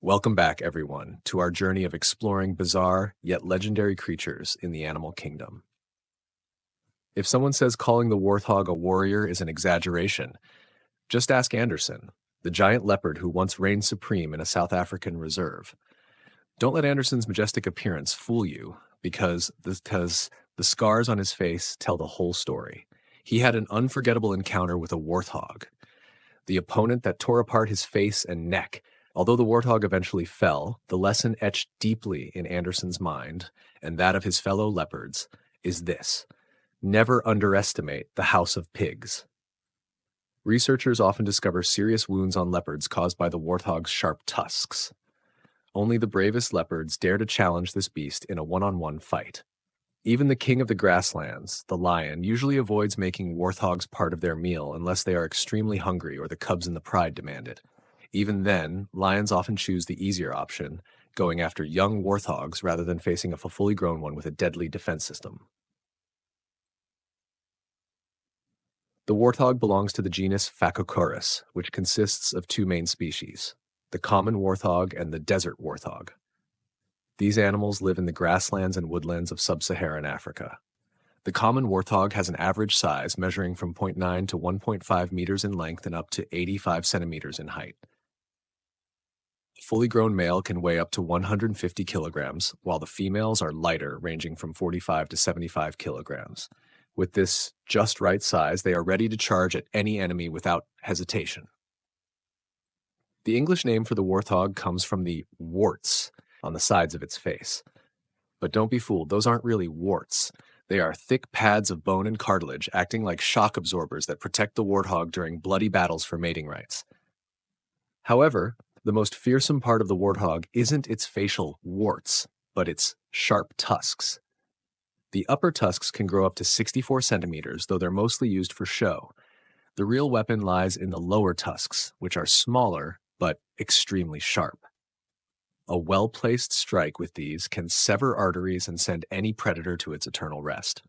Welcome back, everyone, to our journey of exploring bizarre yet legendary creatures in the animal kingdom. If someone says calling the warthog a warrior is an exaggeration, just ask Anderson, the giant leopard who once reigned supreme in a South African reserve. Don't let Anderson's majestic appearance fool you, because the scars on his face tell the whole story. He had an unforgettable encounter with a warthog, the opponent that tore apart his face and neck. Although the warthog eventually fell, the lesson etched deeply in Anderson's mind, and that of his fellow leopards, is this: never underestimate the House of Pigs. Researchers often discover serious wounds on leopards caused by the warthog's sharp tusks. Only the bravest leopards dare to challenge this beast in a one-on-one fight. Even the king of the grasslands, the lion, usually avoids making warthogs part of their meal unless they are extremely hungry or the cubs in the pride demand it. Even then, lions often choose the easier option, going after young warthogs rather than facing a fully grown one with a deadly defense system. The warthog belongs to the genus Phacochorus, which consists of two main species, the common warthog and the desert warthog. These animals live in the grasslands and woodlands of sub-Saharan Africa. The common warthog has an average size measuring from 0.9 to 1.5 meters in length and up to 85 centimeters in height. A fully grown male can weigh up to 150 kilograms, while the females are lighter, ranging from 45 to 75 kilograms. With this just right size, they are ready to charge at any enemy without hesitation. The English name for the warthog comes from the warts on the sides of its face. But don't be fooled, those aren't really warts. They are thick pads of bone and cartilage acting like shock absorbers that protect the warthog during bloody battles for mating rights. However, the most fearsome part of the warthog isn't its facial warts, but its sharp tusks. The upper tusks can grow up to 64 centimeters, though they're mostly used for show. The real weapon lies in the lower tusks, which are smaller but extremely sharp. A well-placed strike with these can sever arteries and send any predator to its eternal rest.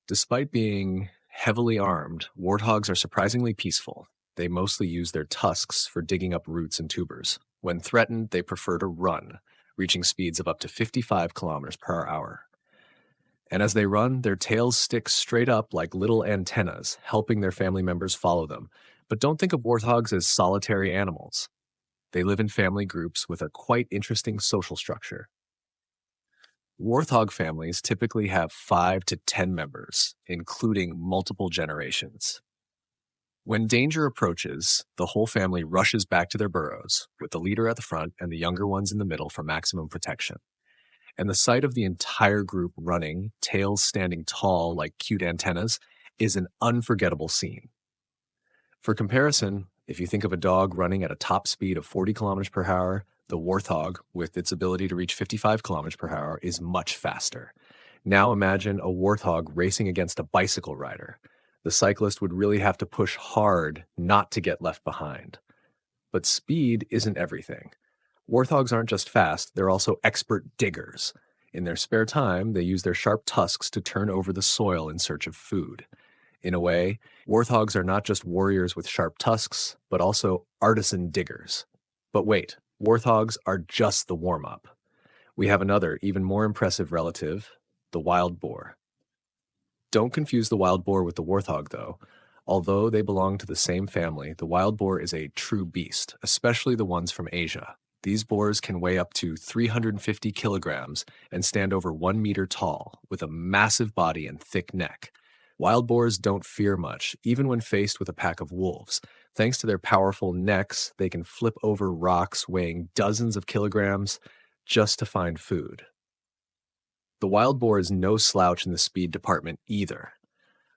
Despite being heavily armed, warthogs are surprisingly peaceful. They mostly use their tusks for digging up roots and tubers. When threatened, they prefer to run, reaching speeds of up to 55 kilometers per hour. And as they run, their tails stick straight up like little antennas, helping their family members follow them. But don't think of warthogs as solitary animals. They live in family groups with a quite interesting social structure. Warthog families typically have 5 to 10 members, including multiple generations. When danger approaches, the whole family rushes back to their burrows, with the leader at the front and the younger ones in the middle for maximum protection. And the sight of the entire group running, tails standing tall like cute antennas, is an unforgettable scene. For comparison, if you think of a dog running at a top speed of 40 kilometers per hour, the warthog, with its ability to reach 55 kilometers per hour, is much faster. Now imagine a warthog racing against a bicycle rider. The cyclist would really have to push hard not to get left behind. But speed isn't everything. Warthogs aren't just fast, they're also expert diggers. In their spare time, they use their sharp tusks to turn over the soil in search of food. In a way, warthogs are not just warriors with sharp tusks, but also artisan diggers. But wait, warthogs are just the warm-up. We have another, even more impressive relative, the wild boar. Don't confuse the wild boar with the warthog, though. Although they belong to the same family, the wild boar is a true beast, especially the ones from Asia. These boars can weigh up to 350 kilograms and stand over 1 meter tall, with a massive body and thick neck. Wild boars don't fear much, even when faced with a pack of wolves. Thanks to their powerful necks, they can flip over rocks weighing dozens of kilograms just to find food. The wild boar is no slouch in the speed department either.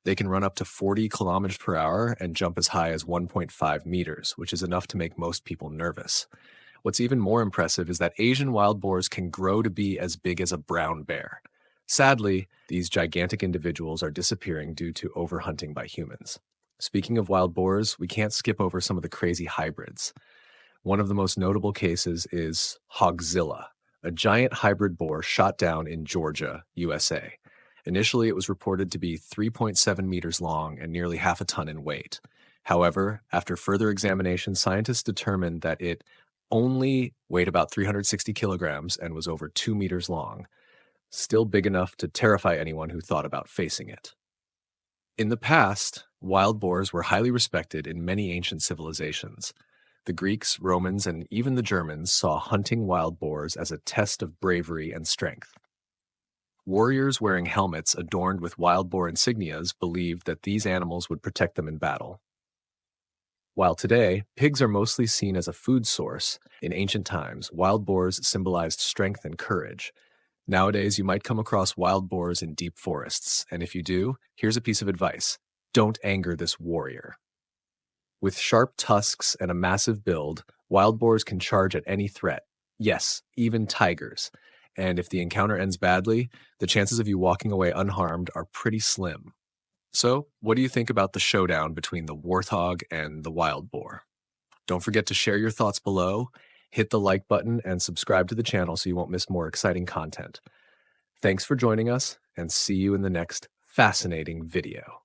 They can run up to 40 kilometers per hour and jump as high as 1.5 meters, which is enough to make most people nervous. What's even more impressive is that Asian wild boars can grow to be as big as a brown bear. Sadly, these gigantic individuals are disappearing due to overhunting by humans. Speaking of wild boars, we can't skip over some of the crazy hybrids. One of the most notable cases is Hogzilla, a giant hybrid boar shot down in Georgia, USA. Initially, it was reported to be 3.7 meters long and nearly half a ton in weight. However, after further examination, scientists determined that it only weighed about 360 kilograms and was over 2 meters long, still big enough to terrify anyone who thought about facing it. In the past, wild boars were highly respected in many ancient civilizations. The Greeks, Romans, and even the Germans saw hunting wild boars as a test of bravery and strength. Warriors wearing helmets adorned with wild boar insignias believed that these animals would protect them in battle. While today, pigs are mostly seen as a food source, in ancient times, wild boars symbolized strength and courage. Nowadays, you might come across wild boars in deep forests, and if you do, here's a piece of advice: don't anger this warrior. With sharp tusks and a massive build, wild boars can charge at any threat. Yes, even tigers. And if the encounter ends badly, the chances of you walking away unharmed are pretty slim. So, what do you think about the showdown between the warthog and the wild boar? Don't forget to share your thoughts below, hit the like button, and subscribe to the channel so you won't miss more exciting content. Thanks for joining us, and see you in the next fascinating video.